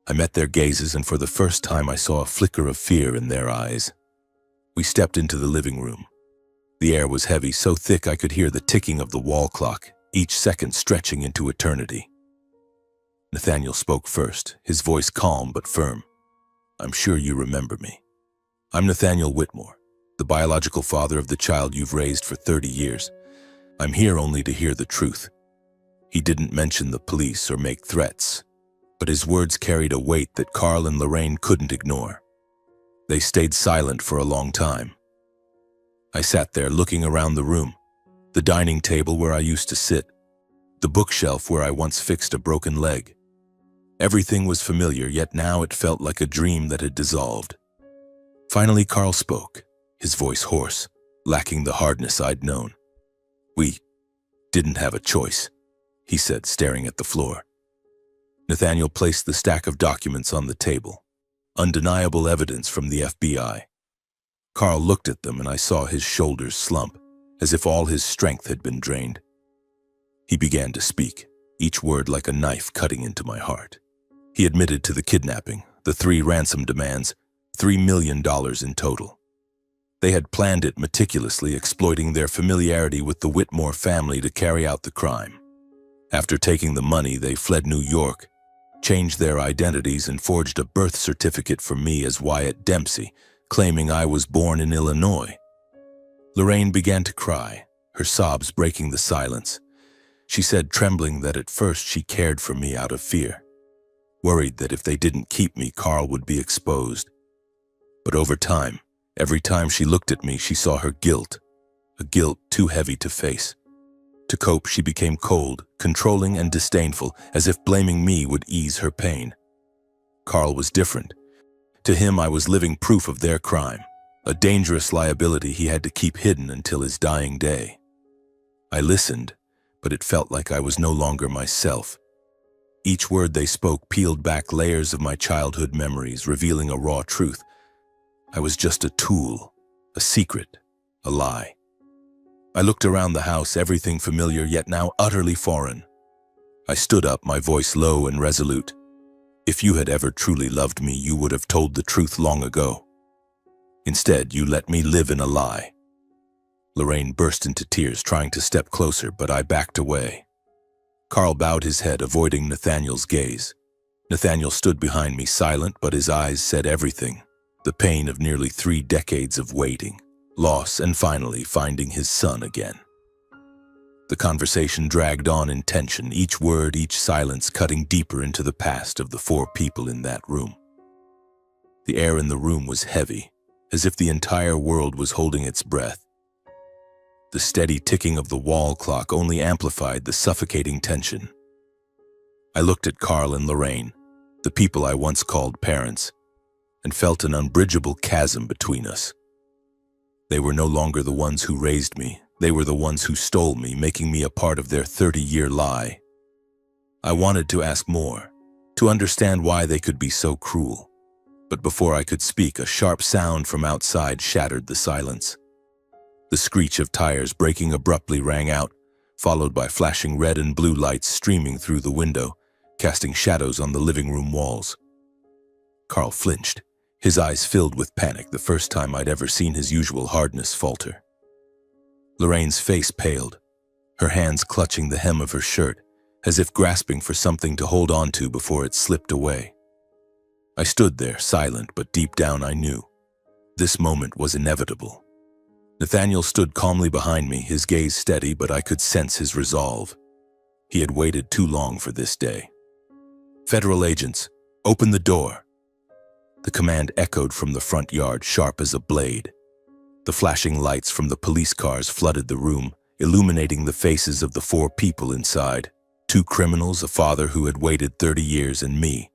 I met their gazes, and for the first time I saw a flicker of fear in their eyes. We stepped into the living room. The air was heavy, so thick I could hear the ticking of the wall clock, each second stretching into eternity. Nathaniel spoke first, his voice calm but firm. "I'm sure you remember me. I'm Nathaniel Whitmore, the biological father of the child you've raised for 30 years. I'm here only to hear the truth. He didn't mention the police or make threats, but his words carried a weight that Carl and Lorraine couldn't ignore. They stayed silent for a long time. I sat there looking around the room, the dining table where I used to sit, the bookshelf where I once fixed a broken leg. Everything was familiar, yet now it felt like a dream that had dissolved. Finally, Carl spoke, his voice hoarse, lacking the hardness I'd known. "We didn't have a choice," he said, staring at the floor. Nathaniel placed the stack of documents on the table, undeniable evidence from the FBI. Carl looked at them and I saw his shoulders slump, as if all his strength had been drained. He began to speak, each word like a knife cutting into my heart. He admitted to the kidnapping, the 3 ransom demands, $3 million in total. They had planned it meticulously, exploiting their familiarity with the Whitmore family to carry out the crime. After taking the money, they fled New York, changed their identities, and forged a birth certificate for me as Wyatt Dempsey, claiming I was born in Illinois. Lorraine began to cry, her sobs breaking the silence. She said, trembling, that at first she cared for me out of fear, worried that if they didn't keep me, Carl would be exposed. But over time, every time she looked at me, she saw her guilt, a guilt too heavy to face. To cope, she became cold, controlling, and disdainful, as if blaming me would ease her pain. Carl was different. To him, I was living proof of their crime, a dangerous liability he had to keep hidden until his dying day. I listened, but it felt like I was no longer myself. Each word they spoke peeled back layers of my childhood memories, revealing a raw truth. I was just a tool, a secret, a lie. I looked around the house, everything familiar yet now utterly foreign. I stood up, my voice low and resolute. If you had ever truly loved me, you would have told the truth long ago. Instead, you let me live in a lie. Lorraine burst into tears, trying to step closer, but I backed away. Carl bowed his head, avoiding Nathaniel's gaze. Nathaniel stood behind me, silent, but his eyes said everything. The pain of nearly 3 decades of waiting, loss, and finally finding his son again. The conversation dragged on in tension, each word, each silence cutting deeper into the past of the 4 people in that room. The air in the room was heavy, as if the entire world was holding its breath. The steady ticking of the wall clock only amplified the suffocating tension. I looked at Carl and Lorraine, the people I once called parents, and felt an unbridgeable chasm between us. They were no longer the ones who raised me. They were the ones who stole me, making me a part of their 30-year lie. I wanted to ask more, to understand why they could be so cruel. But before I could speak, a sharp sound from outside shattered the silence. The screech of tires braking abruptly rang out, followed by flashing red and blue lights streaming through the window, casting shadows on the living room walls. Carl flinched, his eyes filled with panic, the first time I'd ever seen his usual hardness falter. Lorraine's face paled, her hands clutching the hem of her shirt, as if grasping for something to hold on to before it slipped away. I stood there, silent, but deep down I knew. This moment was inevitable. Nathaniel stood calmly behind me, his gaze steady, but I could sense his resolve. He had waited too long for this day. "Federal agents, open the door." The command echoed from the front yard, sharp as a blade. The flashing lights from the police cars flooded the room, illuminating the faces of the 4 people inside. 2 criminals, a father who had waited 30 years, and me,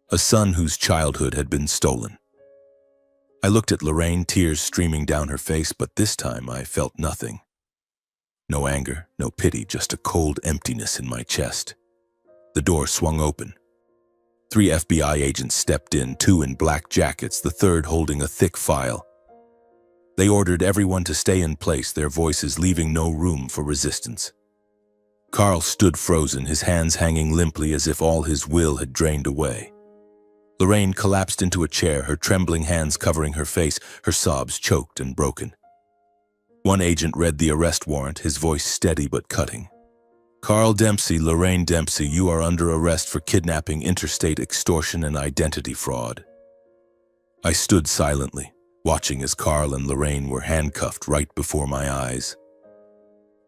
a son whose childhood had been stolen. I looked at Lorraine, tears streaming down her face, but this time I felt nothing. No anger, no pity, just a cold emptiness in my chest. The door swung open. 3 FBI agents stepped in, 2 in black jackets, the 3rd holding a thick file. They ordered everyone to stay in place, their voices leaving no room for resistance. Carl stood frozen, his hands hanging limply as if all his will had drained away. Lorraine collapsed into a chair, her trembling hands covering her face, her sobs choked and broken. One agent read the arrest warrant, his voice steady but cutting. "Carl Dempsey, Lorraine Dempsey, you are under arrest for kidnapping, interstate extortion, and identity fraud." I stood silently, watching as Carl and Lorraine were handcuffed right before my eyes.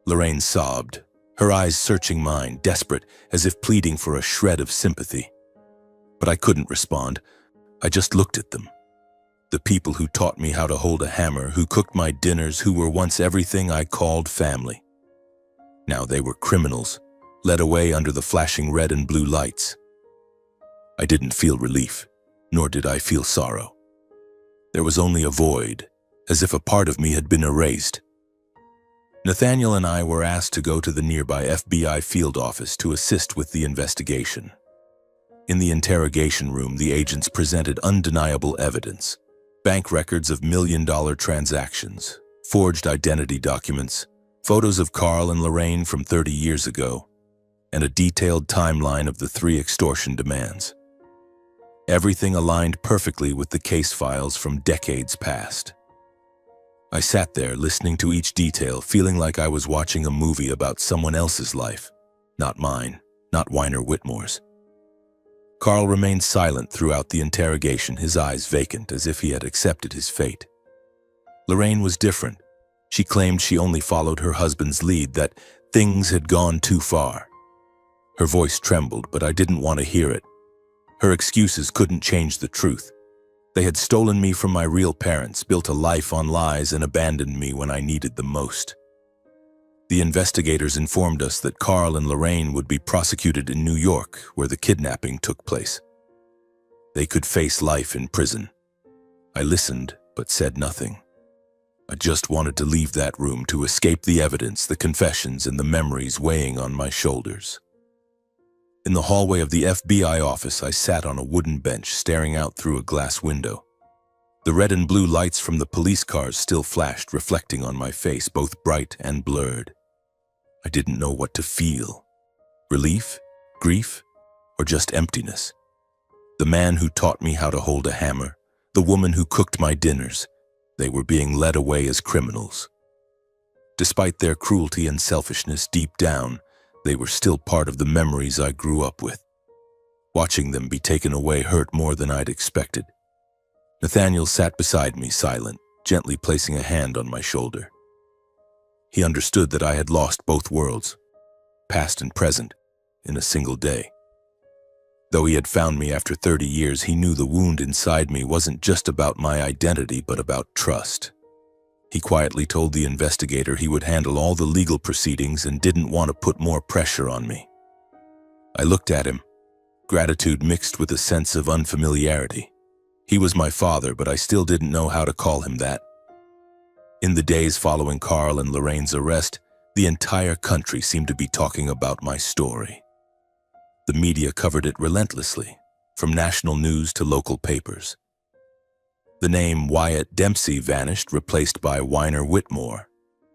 Lorraine sobbed, her eyes searching mine, desperate, as if pleading for a shred of sympathy. But I couldn't respond. I just looked at them. The people who taught me how to hold a hammer, who cooked my dinners, who were once everything I called family. Now they were criminals, led away under the flashing red and blue lights. I didn't feel relief, nor did I feel sorrow. There was only a void, as if a part of me had been erased. Nathaniel and I were asked to go to the nearby FBI field office to assist with the investigation. In the interrogation room, the agents presented undeniable evidence: bank records of million-dollar transactions, forged identity documents, photos of Carl and Lorraine from 30 years ago, and a detailed timeline of the 3 extortion demands. Everything aligned perfectly with the case files from decades past. I sat there listening to each detail, feeling like I was watching a movie about someone else's life, not mine, not Weiner Whitmore's. Carl remained silent throughout the interrogation, his eyes vacant, as if he had accepted his fate. Lorraine was different. She claimed she only followed her husband's lead, that things had gone too far. Her voice trembled, but I didn't want to hear it. Her excuses couldn't change the truth. They had stolen me from my real parents, built a life on lies, and abandoned me when I needed them most. The investigators informed us that Carl and Lorraine would be prosecuted in New York, where the kidnapping took place. They could face life in prison. I listened, but said nothing. I just wanted to leave that room, to escape the evidence, the confessions, and the memories weighing on my shoulders. In the hallway of the FBI office, I sat on a wooden bench, staring out through a glass window. The red and blue lights from the police cars still flashed, reflecting on my face, both bright and blurred. I didn't know what to feel. Relief? Grief? Or just emptiness? The man who taught me how to hold a hammer, the woman who cooked my dinners, they were being led away as criminals. Despite their cruelty and selfishness, deep down, they were still part of the memories I grew up with. Watching them be taken away hurt more than I'd expected. Nathaniel sat beside me, silent, gently placing a hand on my shoulder. He understood that I had lost both worlds, past and present, in a single day. Though he had found me after 30 years, he knew the wound inside me wasn't just about my identity, but about trust. He quietly told the investigator he would handle all the legal proceedings and didn't want to put more pressure on me. I looked at him, gratitude mixed with a sense of unfamiliarity. He was my father, but I still didn't know how to call him that. In the days following Carl and Lorraine's arrest, the entire country seemed to be talking about my story. The media covered it relentlessly, from national news to local papers. The name Wyatt Dempsey vanished, replaced by Weiner Whitmore,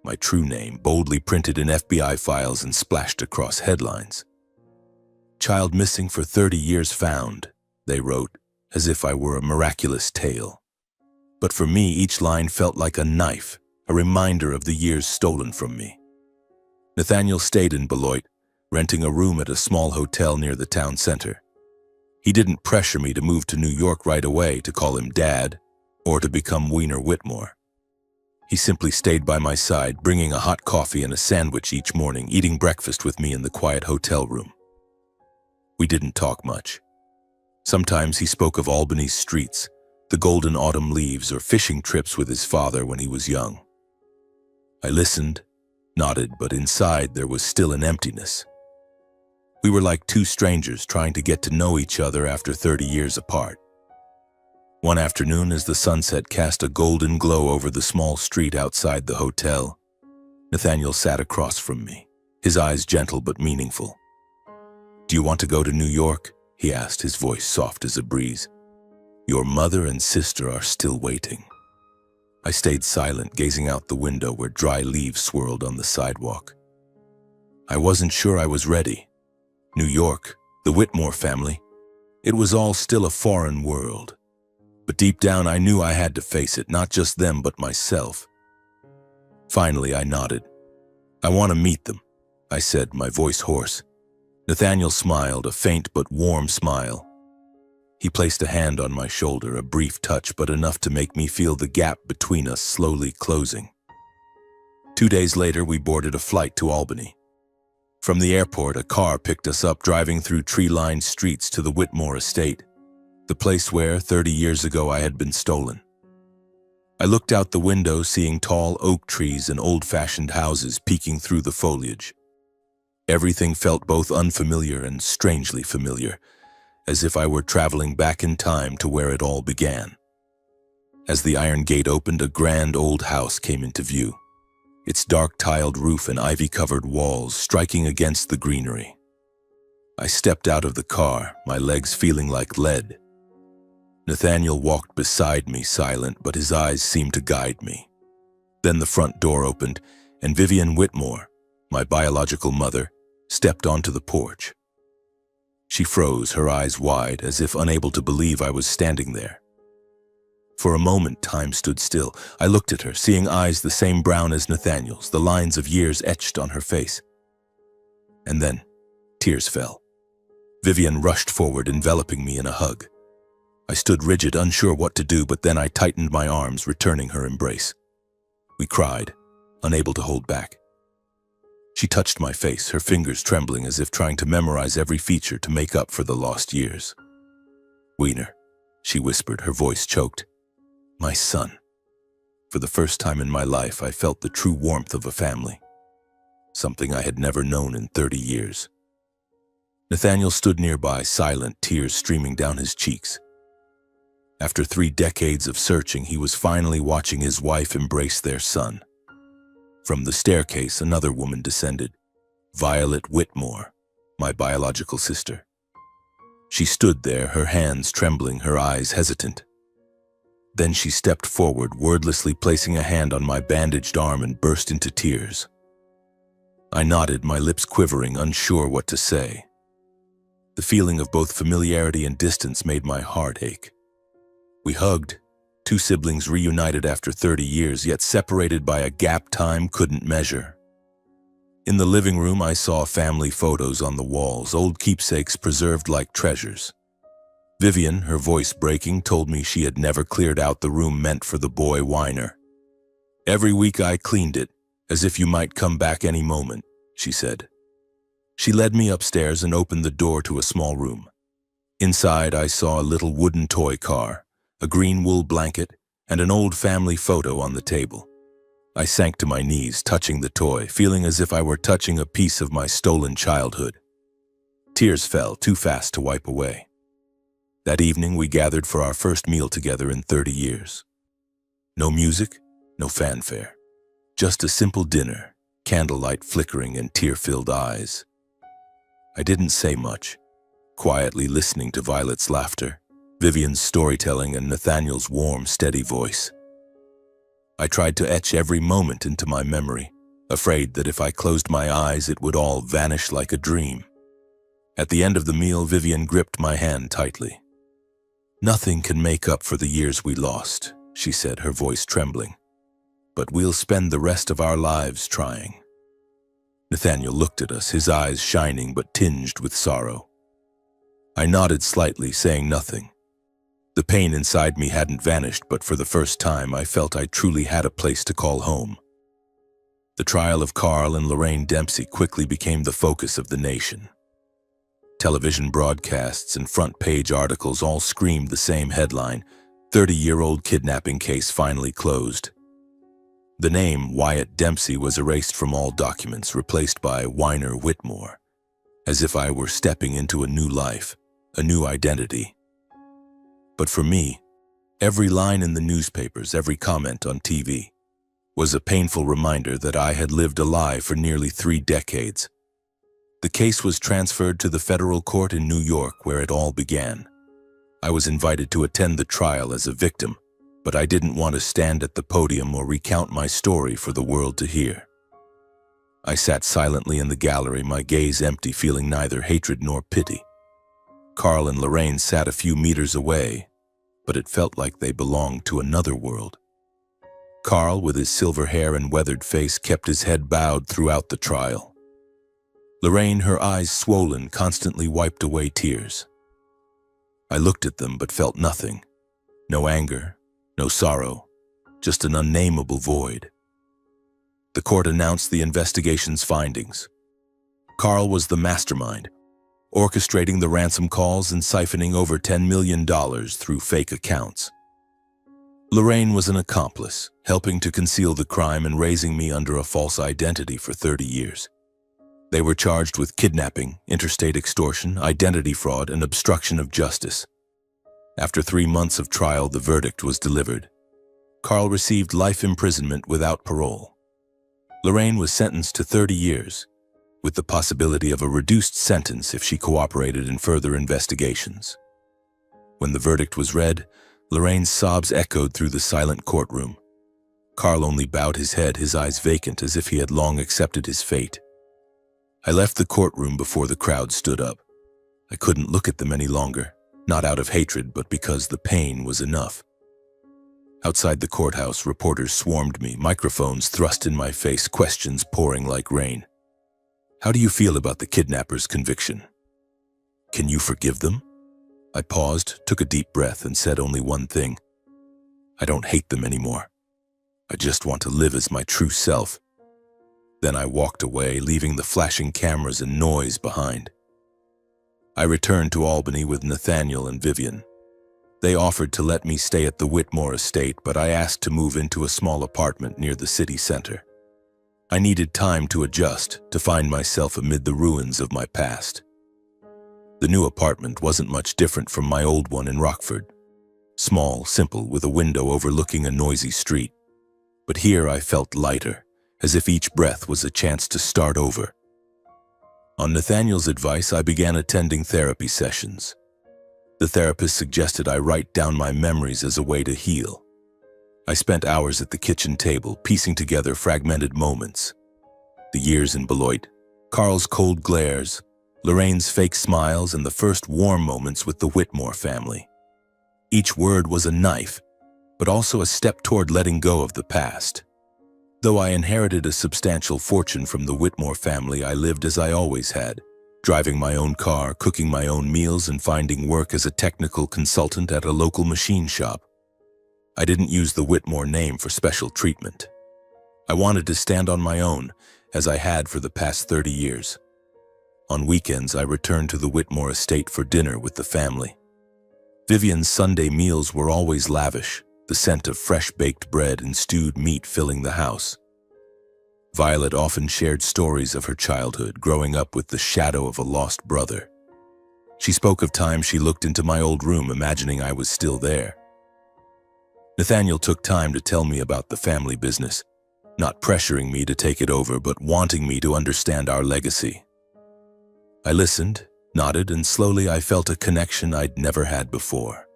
my true name, boldly printed in FBI files and splashed across headlines. "Child missing for 30 years found," they wrote, as if I were a miraculous tale. But for me, each line felt like a knife, a reminder of the years stolen from me. Nathaniel stayed in Beloit, renting a room at a small hotel near the town center. He didn't pressure me to move to New York right away, to call him Dad, or to become Weiner Whitmore. He simply stayed by my side, bringing a hot coffee and a sandwich each morning, eating breakfast with me in the quiet hotel room. We didn't talk much. Sometimes he spoke of Albany's streets, the golden autumn leaves, or fishing trips with his father when he was young. I listened, nodded, but inside there was still an emptiness. We were like two strangers trying to get to know each other after 30 years apart. One afternoon, as the sunset cast a golden glow over the small street outside the hotel, Nathaniel sat across from me, his eyes gentle but meaningful. "Do you want to go to New York?" he asked, his voice soft as a breeze. "Your mother and sister are still waiting." I stayed silent, gazing out the window where dry leaves swirled on the sidewalk. I wasn't sure I was ready. New York, the Whitmore family, it was all still a foreign world. But deep down I knew I had to face it, not just them, but myself. Finally, I nodded. "I want to meet them," I said, my voice hoarse. Nathaniel smiled, a faint but warm smile. He placed a hand on my shoulder, a brief touch, but enough to make me feel the gap between us slowly closing. 2 days later, we boarded a flight to Albany. From the airport, a car picked us up, driving through tree-lined streets to the Whitmore estate, the place where, 30 years ago, I had been stolen. I looked out the window, seeing tall oak trees and old-fashioned houses peeking through the foliage. Everything felt both unfamiliar and strangely familiar, as if I were traveling back in time to where it all began. As the iron gate opened, a grand old house came into view, its dark tiled roof and ivy-covered walls striking against the greenery. I stepped out of the car, my legs feeling like lead. Nathaniel walked beside me, silent, but his eyes seemed to guide me. Then the front door opened, and Vivian Whitmore, my biological mother, stepped onto the porch. She froze, her eyes wide, as if unable to believe I was standing there. For a moment, time stood still. I looked at her, seeing eyes the same brown as Nathaniel's, the lines of years etched on her face. And then, tears fell. Vivian rushed forward, enveloping me in a hug. I stood rigid, unsure what to do, but then I tightened my arms, returning her embrace. We cried, unable to hold back. She touched my face, her fingers trembling as if trying to memorize every feature to make up for the lost years. "Wiener," she whispered, her voice choked. "My son." For the first time in my life, I felt the true warmth of a family, something I had never known in 30 years. Nathaniel stood nearby, silent, tears streaming down his cheeks. After 3 decades of searching, he was finally watching his wife embrace their son. From the staircase, another woman descended, Violet Whitmore, my biological sister. She stood there, her hands trembling, her eyes hesitant. Then she stepped forward, wordlessly placing a hand on my bandaged arm, and burst into tears. I nodded, my lips quivering, unsure what to say. The feeling of both familiarity and distance made my heart ache. We hugged, 2 siblings reunited after 30 years, yet separated by a gap time couldn't measure. In the living room, I saw family photos on the walls, old keepsakes preserved like treasures. Vivian, her voice breaking, told me she had never cleared out the room meant for the boy Weiner. "Every week I cleaned it, as if you might come back any moment," she said. She led me upstairs and opened the door to a small room. Inside, I saw a little wooden toy car, a green wool blanket, and an old family photo on the table. I sank to my knees, touching the toy, feeling as if I were touching a piece of my stolen childhood. Tears fell, too fast to wipe away. That evening, we gathered for our first meal together in 30 years. No music, no fanfare. Just a simple dinner, candlelight flickering and tear-filled eyes. I didn't say much, quietly listening to Violet's laughter, Vivian's storytelling, and Nathaniel's warm, steady voice. I tried to etch every moment into my memory, afraid that if I closed my eyes, it would all vanish like a dream. At the end of the meal, Vivian gripped my hand tightly. "Nothing can make up for the years we lost," she said, her voice trembling. "But we'll spend the rest of our lives trying." Nathaniel looked at us, his eyes shining but tinged with sorrow. I nodded slightly, saying nothing. The pain inside me hadn't vanished, but for the first time I felt I truly had a place to call home. The trial of Carl and Lorraine Dempsey quickly became the focus of the nation. Television broadcasts and front-page articles all screamed the same headline: 30-year-old kidnapping case finally closed. The name Wyatt Dempsey was erased from all documents, replaced by Weiner Whitmore, as if I were stepping into a new life, a new identity. But for me, every line in the newspapers, every comment on TV, was a painful reminder that I had lived a lie for nearly 3 decades. The case was transferred to the federal court in New York, where it all began. I was invited to attend the trial as a victim, but I didn't want to stand at the podium or recount my story for the world to hear. I sat silently in the gallery, my gaze empty, feeling neither hatred nor pity. Carl and Lorraine sat a few meters away, but it felt like they belonged to another world. Carl, with his silver hair and weathered face, kept his head bowed throughout the trial. Lorraine, her eyes swollen, constantly wiped away tears. I looked at them but felt nothing. No anger, no sorrow, just an unnameable void. The court announced the investigation's findings. Carl was the mastermind, orchestrating the ransom calls and siphoning over $10 million through fake accounts. Lorraine was an accomplice, helping to conceal the crime and raising me under a false identity for 30 years. They were charged with kidnapping, interstate extortion, identity fraud, and obstruction of justice. After 3 months of trial, the verdict was delivered. Carl received life imprisonment without parole. Lorraine was sentenced to 30 years, with the possibility of a reduced sentence if she cooperated in further investigations. When the verdict was read, Lorraine's sobs echoed through the silent courtroom. Carl only bowed his head, his eyes vacant, as if he had long accepted his fate. I left the courtroom before the crowd stood up. I couldn't look at them any longer, not out of hatred, but because the pain was enough. Outside the courthouse, reporters swarmed me, microphones thrust in my face, questions pouring like rain. How do you feel about the kidnappers' conviction? Can you forgive them? I paused, took a deep breath, and said only one thing. I don't hate them anymore. I just want to live as my true self. Then I walked away, leaving the flashing cameras and noise behind. I returned to Albany with Nathaniel and Vivian. They offered to let me stay at the Whitmore estate, but I asked to move into a small apartment near the city center. I needed time to adjust, to find myself amid the ruins of my past. The new apartment wasn't much different from my old one in Rockford. Small, simple, with a window overlooking a noisy street. But here I felt lighter, as if each breath was a chance to start over. On Nathaniel's advice, I began attending therapy sessions. The therapist suggested I write down my memories as a way to heal. I spent hours at the kitchen table, piecing together fragmented moments. The years in Beloit, Carl's cold glares, Lorraine's fake smiles, and the first warm moments with the Whitmore family. Each word was a knife, but also a step toward letting go of the past. Though I inherited a substantial fortune from the Whitmore family, I lived as I always had, driving my own car, cooking my own meals, and finding work as a technical consultant at a local machine shop. I didn't use the Whitmore name for special treatment. I wanted to stand on my own, as I had for the past 30 years. On weekends, I returned to the Whitmore estate for dinner with the family. Vivian's Sunday meals were always lavish, the scent of fresh-baked bread and stewed meat filling the house. Violet often shared stories of her childhood, growing up with the shadow of a lost brother. She spoke of times she looked into my old room, imagining I was still there. Nathaniel took time to tell me about the family business, not pressuring me to take it over, but wanting me to understand our legacy. I listened, nodded, and slowly I felt a connection I'd never had before.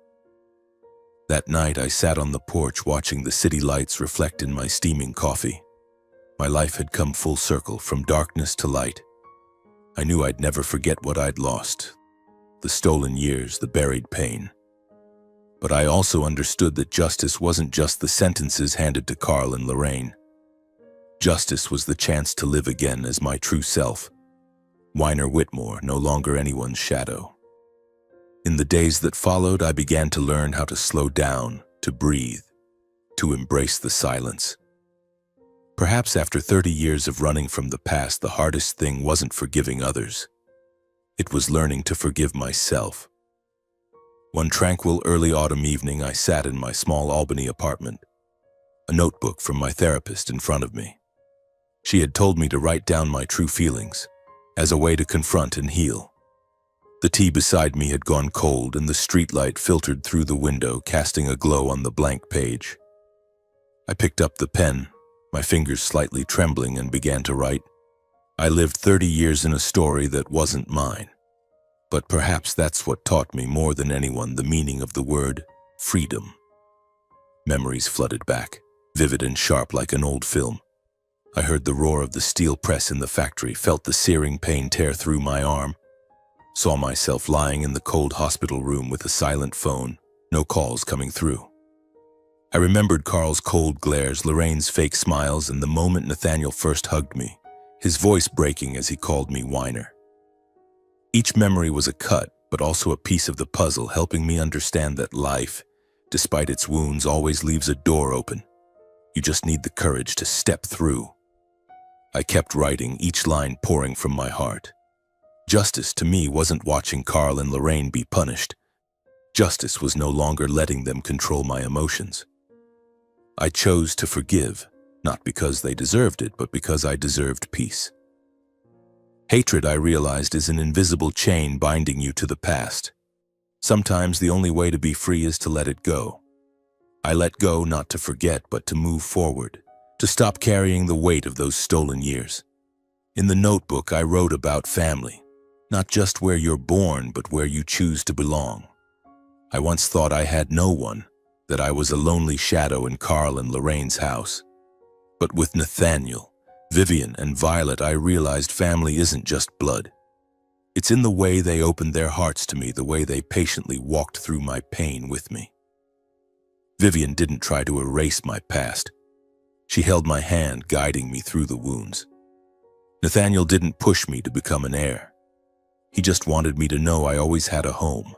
That night, I sat on the porch watching the city lights reflect in my steaming coffee. My life had come full circle, from darkness to light. I knew I'd never forget what I'd lost, the stolen years, the buried pain. But I also understood that justice wasn't just the sentences handed to Carl and Lorraine. Justice was the chance to live again as my true self. Weiner Whitmore, no longer anyone's shadow. In the days that followed, I began to learn how to slow down, to breathe, to embrace the silence. Perhaps after 30 years of running from the past, the hardest thing wasn't forgiving others. It was learning to forgive myself. One tranquil early autumn evening, I sat in my small Albany apartment, a notebook from my therapist in front of me. She had told me to write down my true feelings, as a way to confront and heal. The tea beside me had gone cold, and the streetlight filtered through the window, casting a glow on the blank page. I picked up the pen, my fingers slightly trembling, and began to write. I lived 30 years in a story that wasn't mine. But perhaps that's what taught me more than anyone the meaning of the word freedom. Memories flooded back, vivid and sharp like an old film. I heard the roar of the steel press in the factory, felt the searing pain tear through my arm, saw myself lying in the cold hospital room with a silent phone, no calls coming through. I remembered Carl's cold glares, Lorraine's fake smiles, and the moment Nathaniel first hugged me, his voice breaking as he called me Weiner. Each memory was a cut, but also a piece of the puzzle, helping me understand that life, despite its wounds, always leaves a door open. You just need the courage to step through. I kept writing, each line pouring from my heart. Justice to me wasn't watching Carl and Lorraine be punished. Justice was no longer letting them control my emotions. I chose to forgive, not because they deserved it, but because I deserved peace. Hatred, I realized, is an invisible chain binding you to the past. Sometimes the only way to be free is to let it go. I let go not to forget, but to move forward, to stop carrying the weight of those stolen years. In the notebook, I wrote about family, not just where you're born, but where you choose to belong. I once thought I had no one, that I was a lonely shadow in Carl and Lorraine's house. But with Nathaniel, Vivian, and Violet, I realized family isn't just blood. It's in the way they opened their hearts to me, the way they patiently walked through my pain with me. Vivian didn't try to erase my past. She held my hand, guiding me through the wounds. Nathaniel didn't push me to become an heir. He just wanted me to know I always had a home.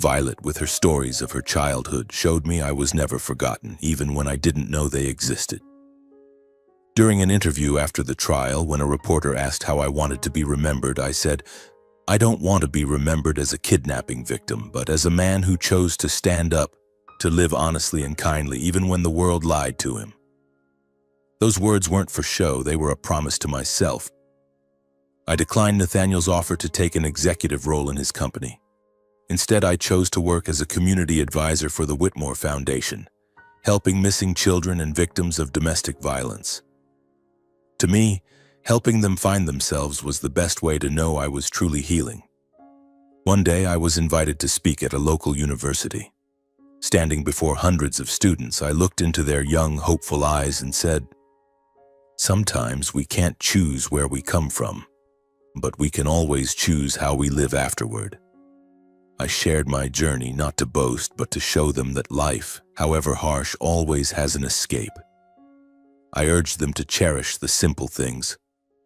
Violet, with her stories of her childhood, showed me I was never forgotten, even when I didn't know they existed. During an interview after the trial, when a reporter asked how I wanted to be remembered, I said, "I don't want to be remembered as a kidnapping victim, but as a man who chose to stand up, to live honestly and kindly, even when the world lied to him." Those words weren't for show, they were a promise to myself. I declined Nathaniel's offer to take an executive role in his company. Instead, I chose to work as a community advisor for the Whitmore Foundation, helping missing children and victims of domestic violence. To me, helping them find themselves was the best way to know I was truly healing. One day, I was invited to speak at a local university. Standing before hundreds of students, I looked into their young, hopeful eyes and said, "Sometimes we can't choose where we come from, but we can always choose how we live afterward." I shared my journey not to boast, but to show them that life, however harsh, always has an escape. I urged them to cherish the simple things,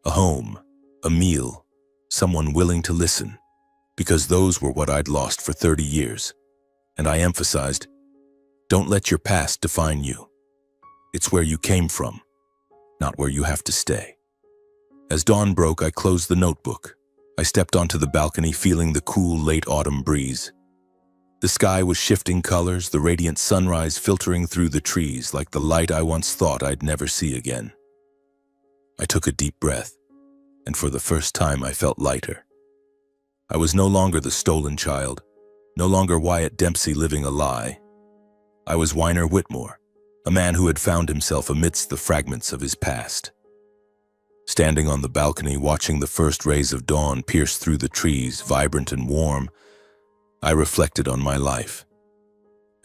a home, a meal, someone willing to listen, because those were what I'd lost for 30 years. And I emphasized, don't let your past define you. It's where you came from, not where you have to stay. As dawn broke, I closed the notebook. I stepped onto the balcony, feeling the cool late autumn breeze. The sky was shifting colors, the radiant sunrise filtering through the trees like the light I once thought I'd never see again. I took a deep breath, and for the first time I felt lighter. I was no longer the stolen child, no longer Wyatt Dempsey living a lie. I was Weiner Whitmore, a man who had found himself amidst the fragments of his past. Standing on the balcony, watching the first rays of dawn pierce through the trees, vibrant and warm, I reflected on my life.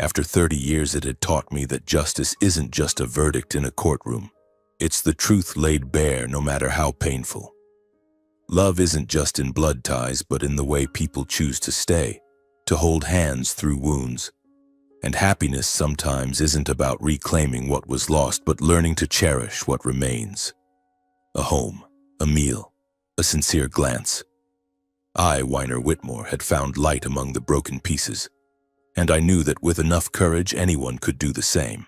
After 30 years, it had taught me that justice isn't just a verdict in a courtroom. It's the truth laid bare, no matter how painful. Love isn't just in blood ties, but in the way people choose to stay, to hold hands through wounds. And happiness sometimes isn't about reclaiming what was lost, but learning to cherish what remains. A home, a meal, a sincere glance. I, Weiner Whitmore, had found light among the broken pieces, and I knew that with enough courage, anyone could do the same.